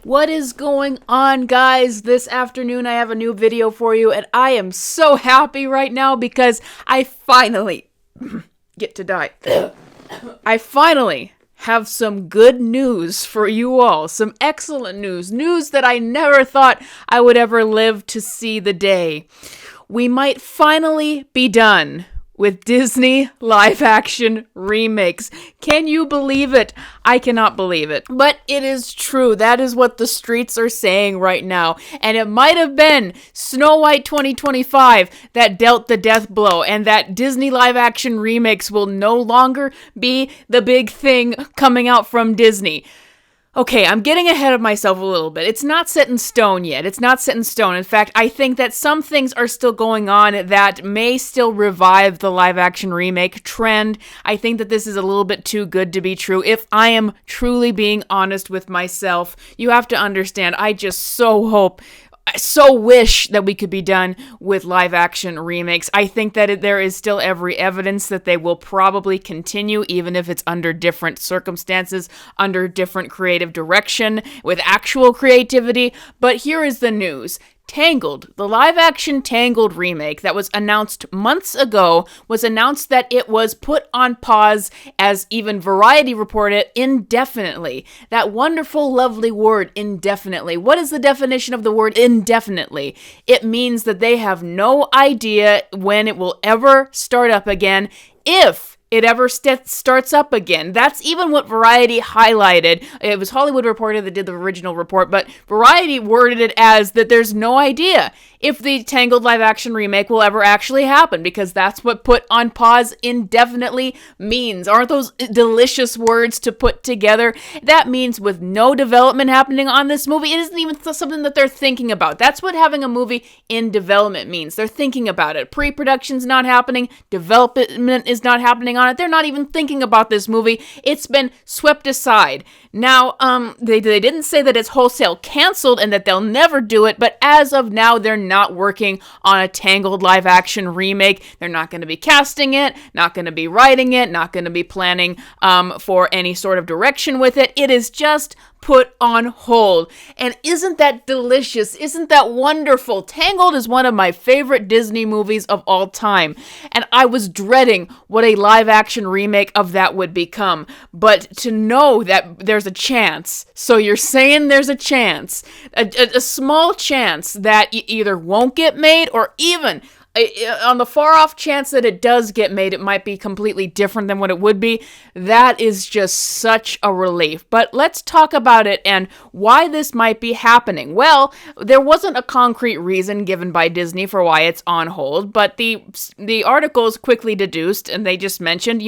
What is going on, guys? This afternoon I have a new video for you, and I am so happy right now because I finally get to die. I finally have some good news for you all. Some excellent news. News that I never thought I would ever live to see the day. We might finally be done with Disney live-action remakes. Can you believe it? I cannot believe it. But it is true. That is what the streets are saying right now. And it might have been Snow White 2025 that dealt the death blow, and that Disney live-action remakes will no longer be the big thing coming out from Disney. Okay, I'm getting ahead of myself a little bit. It's not set in stone yet. It's not set in stone. In fact, I think that some things are still going on that may still revive the live-action remake trend. I think that this is a little bit too good to be true. If I am truly being honest with myself, you have to understand, I just so wish that we could be done with live-action remakes. I think that there is still every evidence that they will probably continue, even if it's under different circumstances, under different creative direction, with actual creativity. But here is the news. Tangled, the live-action Tangled remake that was announced months ago, was announced that it was put on pause, as even Variety reported, indefinitely. That wonderful, lovely word, indefinitely. What is the definition of the word indefinitely? It means that they have no idea when it will ever start up again, if it ever starts up again. That's even what Variety highlighted. It was Hollywood Reporter that did the original report, but Variety worded it as that there's no idea if the Tangled live-action remake will ever actually happen, because that's what put on pause indefinitely means. Aren't those delicious words to put together? That means with no development happening on this movie, it isn't even something that they're thinking about. That's what having a movie in development means. They're thinking about it. Pre-production's not happening. Development is not happening on it. They're not even thinking about this movie. It's been swept aside. Now, they didn't say that it's wholesale canceled and that they'll never do it, but as of now, they're not working on a Tangled live-action remake. They're not going to be casting it, not going to be writing it, not going to be planning for any sort of direction with it. It is just put on hold. And isn't that delicious? Isn't that wonderful? Tangled is one of my favorite Disney movies of all time, and I was dreading what a live-action remake of that would become. But to know that there's a chance, so you're saying there's a chance, a small chance that either won't get made, or even on the far off chance that it does get made, it might be completely different than what it would be. That is just such a relief. But let's talk about it and why this might be happening. Well, there wasn't a concrete reason given by Disney for why it's on hold, but the articles quickly deduced, and they just mentioned,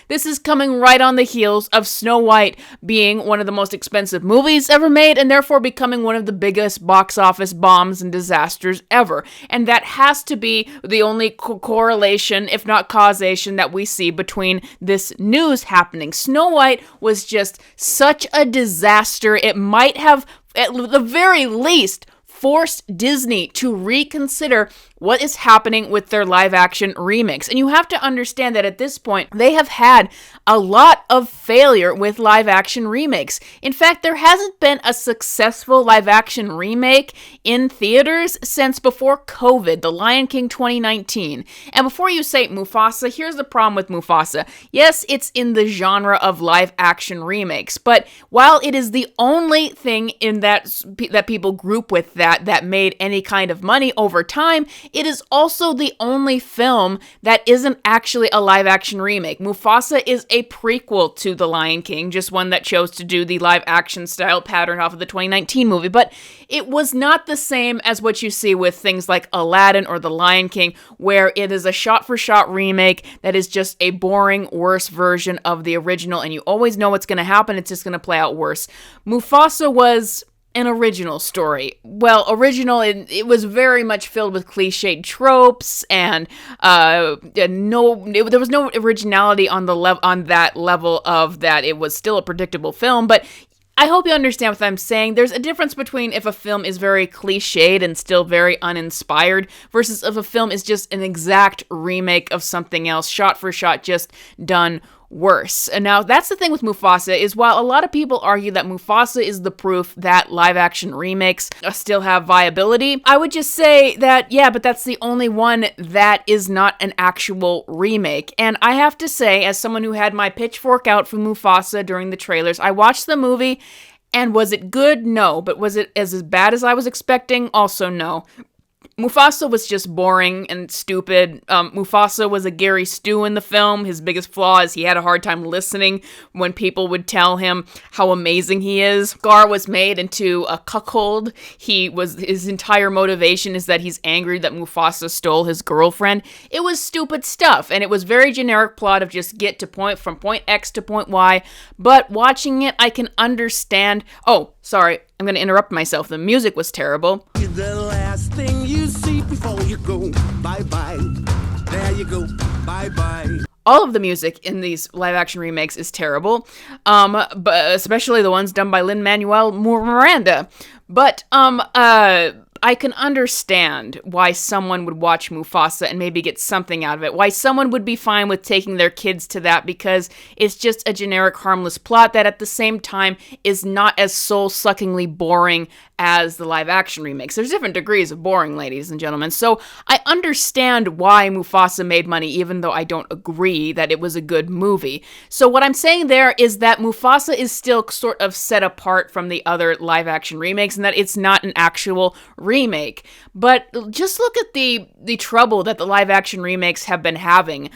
this is coming right on the heels of Snow White being one of the most expensive movies ever made, and therefore becoming one of the biggest box office bombs and disasters ever. And that has to be the only correlation, if not causation, that we see between this news happening. Snow White was just such a disaster. It might have, at the very least, forced Disney to reconsider what is happening with their live-action remakes. And you have to understand that at this point, they have had a lot of failure with live-action remakes. In fact, there hasn't been a successful live-action remake in theaters since before COVID, The Lion King 2019. And before you say Mufasa, here's the problem with Mufasa. Yes, it's in the genre of live-action remakes, but while it is the only thing in that people group with that made any kind of money over time, it is also the only film that isn't actually a live-action remake. Mufasa is a prequel to The Lion King, just one that chose to do the live-action style pattern off of the 2019 movie, but it was not the same as what you see with things like Aladdin or The Lion King, where it is a shot-for-shot remake that is just a boring, worse version of the original, and you always know what's going to happen, it's just going to play out worse. Mufasa was an original story. Well, original, it was very much filled with cliched tropes, and there was no originality on that level of that. It was still a predictable film, but I hope you understand what I'm saying. There's a difference between if a film is very cliched and still very uninspired versus if a film is just an exact remake of something else, shot for shot, just done worse. And now that's the thing with Mufasa is while a lot of people argue that Mufasa is the proof that live action remakes still have viability, I would just say that, yeah, but that's the only one that is not an actual remake. And I have to say, as someone who had my pitchfork out for Mufasa during the trailers, I watched the movie, and was it good? No. But was it as bad as I was expecting? Also no. Mufasa was just boring and stupid. Mufasa was a Gary Stu in the film. His biggest flaw is he had a hard time listening when people would tell him how amazing he is. Scar was made into a cuckold. His entire motivation is that he's angry that Mufasa stole his girlfriend. It was stupid stuff, and it was very generic plot of just get to from point X to point Y. But watching it, I can understand. Oh, sorry, I'm going to interrupt myself. The music was terrible. The last thing you see before you go, bye-bye. There you go, bye-bye. All of the music in these live-action remakes is terrible, but especially the ones done by Lin-Manuel Miranda. But I can understand why someone would watch Mufasa and maybe get something out of it. Why someone would be fine with taking their kids to that, because it's just a generic, harmless plot that at the same time is not as soul-suckingly boring as the live-action remakes. There's different degrees of boring, ladies and gentlemen. So I understand why Mufasa made money, even though I don't agree that it was a good movie. So what I'm saying there is that Mufasa is still sort of set apart from the other live-action remakes, and that it's not an actual remake. But just look at the trouble that the live-action remakes have been having.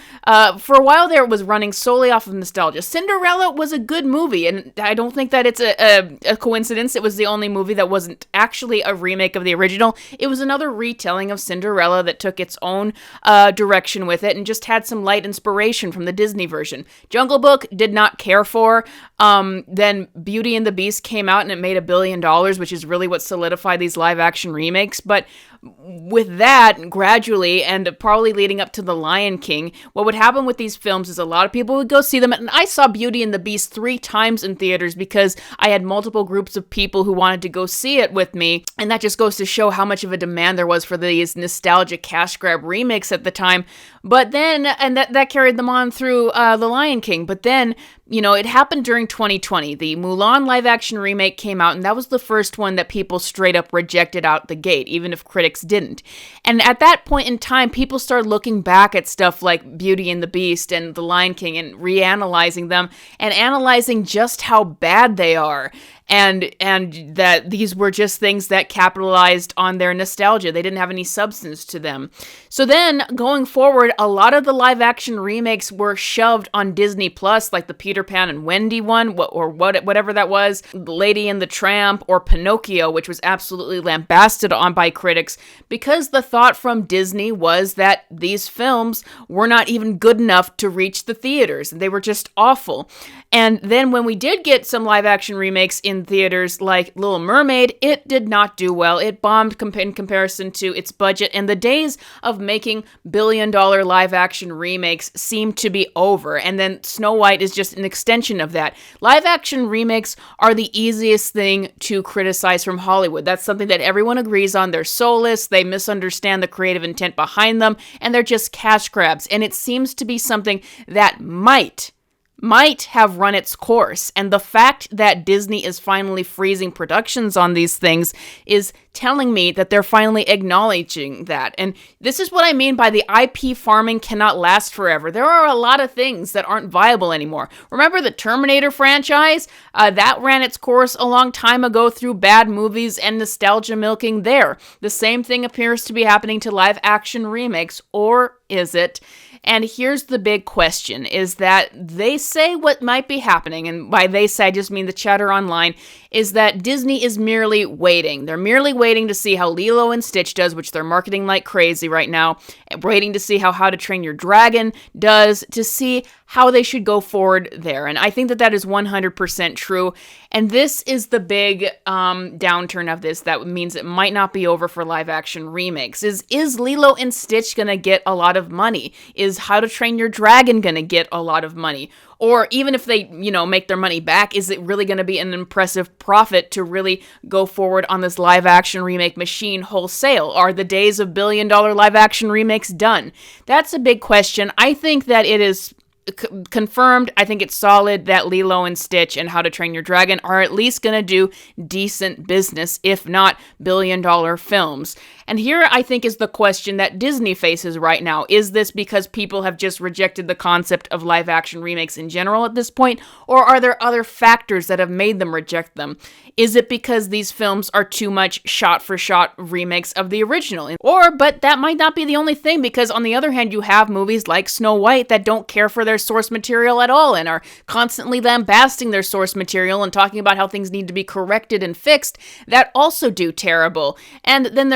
For a while there, it was running solely off of nostalgia. Cinderella was a good movie, and I don't think that it's a coincidence. It was the only movie that wasn't actually a remake of the original. It was another retelling of Cinderella that took its own direction with it and just had some light inspiration from the Disney version. Jungle Book did not care for. Then Beauty and the Beast came out and it made $1 billion, which is really what solidified these live-action remakes. But with that, gradually, and probably leading up to The Lion King, what would happen with these films is a lot of people would go see them. And I saw Beauty and the Beast 3 times in theaters because I had multiple groups of people who wanted to go see it with me. And that just goes to show how much of a demand there was for these nostalgic cash grab remakes at the time. But then, and that carried them on through The Lion King. But then, you know, it happened during 2020. The Mulan live-action remake came out, and that was the first one that people straight up rejected out the gate, even if critics didn't. And at that point in time, people started looking back at stuff like Beauty and the Beast and The Lion King and reanalyzing them and analyzing just how bad they are. And that these were just things that capitalized on their nostalgia. They didn't have any substance to them. So then, going forward, a lot of the live-action remakes were shoved on Disney Plus, like the Peter Pan and Wendy one, whatever that was, Lady and the Tramp, or Pinocchio, which was absolutely lambasted on by critics, because the thought from Disney was that these films were not even good enough to reach the theaters. They were just awful. And then when we did get some live-action remakes in theaters like Little Mermaid, it did not do well. It bombed in comparison to its budget, and the days of making billion-dollar live-action remakes seem to be over. And then Snow White is just an extension of that. Live-action remakes are the easiest thing to criticize from Hollywood. That's something that everyone agrees on. They're soulless, they misunderstand the creative intent behind them, and they're just cash grabs. And it seems to be something that might have run its course. And the fact that Disney is finally freezing productions on these things is telling me that they're finally acknowledging that. And this is what I mean by the IP farming cannot last forever. There are a lot of things that aren't viable anymore. Remember the Terminator franchise? That ran its course a long time ago through bad movies and nostalgia milking there. The same thing appears to be happening to live action remakes, or is it? And here's the big question, is that they say what might be happening, and by they say I just mean the chatter online, is that Disney is merely waiting. They're merely waiting to see how Lilo and Stitch does, which they're marketing like crazy right now, and waiting to see how to Train Your Dragon does, to see how they should go forward there. And I think that is 100% true. And this is the big downturn of this that means it might not be over for live action remakes. Is Lilo and Stitch gonna get a lot of money? Is How to Train Your Dragon gonna get a lot of money? Or even if they, make their money back, is it really going to be an impressive profit to really go forward on this live-action remake machine wholesale? Are the days of billion-dollar live-action remakes done? That's a big question. I think that it is confirmed. I think it's solid that Lilo and Stitch and How to Train Your Dragon are at least going to do decent business, if not billion-dollar films. And here, I think, is the question that Disney faces right now. Is this because people have just rejected the concept of live-action remakes in general at this point, or are there other factors that have made them reject them? Is it because these films are too much shot-for-shot remakes of the original? But that might not be the only thing, because on the other hand, you have movies like Snow White that don't care for their source material at all and are constantly lambasting their source material and talking about how things need to be corrected and fixed, that also do terrible. And then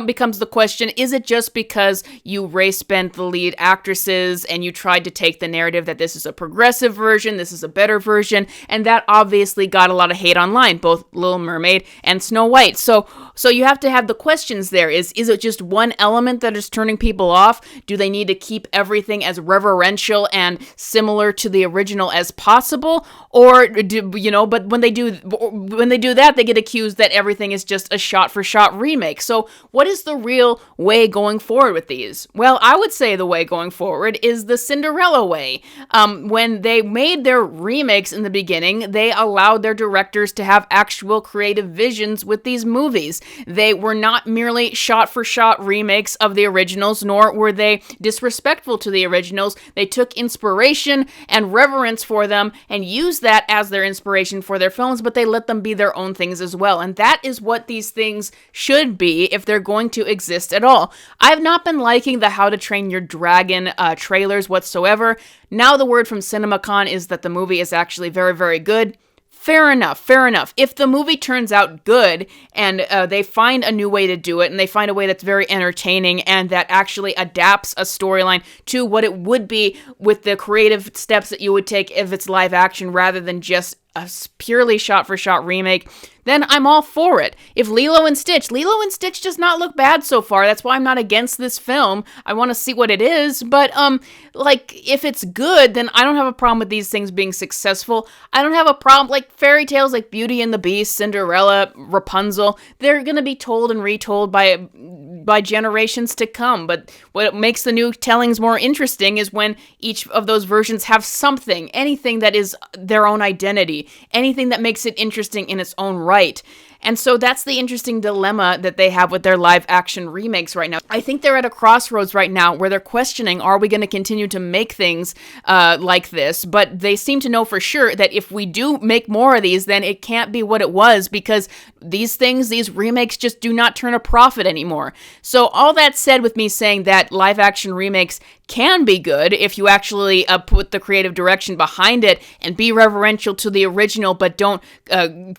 becomes the question, is it just because you race-bent the lead actresses and you tried to take the narrative that this is a progressive version, this is a better version, and that obviously got a lot of hate online, both Little Mermaid and Snow White. So you have to have the questions there. Is it just one element that is turning people off? Do they need to keep everything as reverential and similar to the original as possible? Or but when they do that, they get accused that everything is just a shot-for-shot remake. So what is the real way going forward with these? Well, I would say the way going forward is the Cinderella way. When they made their remakes in the beginning, they allowed their directors to have actual creative visions with these movies. They were not merely shot-for-shot remakes of the originals, nor were they disrespectful to the originals. They took inspiration and reverence for them and used that as their inspiration for their films, but they let them be their own things as well. And that is what these things should be if they're going to exist at all. I've not been liking the How to Train Your Dragon trailers whatsoever. Now the word from CinemaCon is that the movie is actually very, very good. Fair enough. If the movie turns out good and they find a new way to do it and they find a way that's very entertaining and that actually adapts a storyline to what it would be with the creative steps that you would take if it's live action rather than just a purely shot-for-shot remake, then I'm all for it. If Lilo and Stitch does not look bad so far. That's why I'm not against this film. I want to see what it is, but if it's good, then I don't have a problem with these things being successful. I don't have a problem, like fairy tales like Beauty and the Beast, Cinderella, Rapunzel, they're going to be told and retold by generations to come, but what makes the new tellings more interesting is when each of those versions have something, anything that is their own identity, anything that makes it interesting in its own right. And so that's the interesting dilemma that they have with their live action remakes right now. I think they're at a crossroads right now where they're questioning, are we going to continue to make things like this? But they seem to know for sure that if we do make more of these, then it can't be what it was, because these remakes just do not turn a profit anymore. So all that said, with me saying that live action remakes can be good if you actually put the creative direction behind it and be reverential to the original, but don't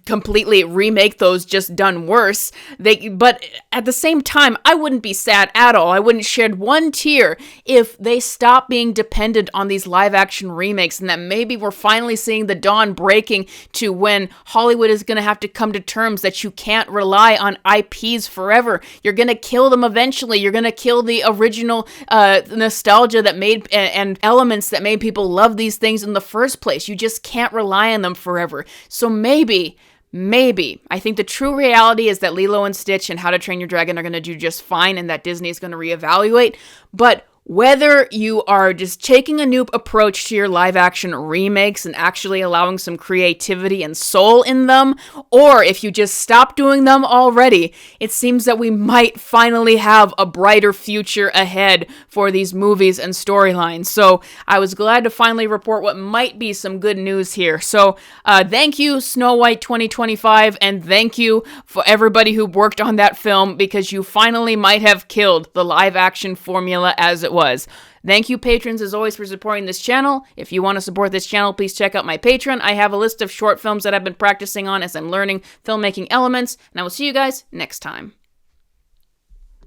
completely remake those just done worse. But at the same time, I wouldn't be sad at all. I wouldn't shed one tear if they stop being dependent on these live action remakes, and that maybe we're finally seeing the dawn breaking to when Hollywood is going to have to come to terms that you can't rely on IPs forever. You're going to kill them eventually. You're going to kill the original nostalgia that made and elements that made people love these things in the first place. You just can't rely on them forever. So maybe, I think the true reality is that Lilo and Stitch and How to Train Your Dragon are going to do just fine and that Disney is going to reevaluate. But whether you are just taking a new approach to your live action remakes and actually allowing some creativity and soul in them, or if you just stop doing them already, it seems that we might finally have a brighter future ahead for these movies and storylines. So I was glad to finally report what might be some good news here. So thank you, Snow White 2025, and thank you for everybody who worked on that film, because you finally might have killed the live action formula as it was. Thank you, patrons, as always, for supporting this channel. If you want to support this channel, please check out my Patreon. I have a list of short films that I've been practicing on as I'm learning filmmaking elements, and I will see you guys next time.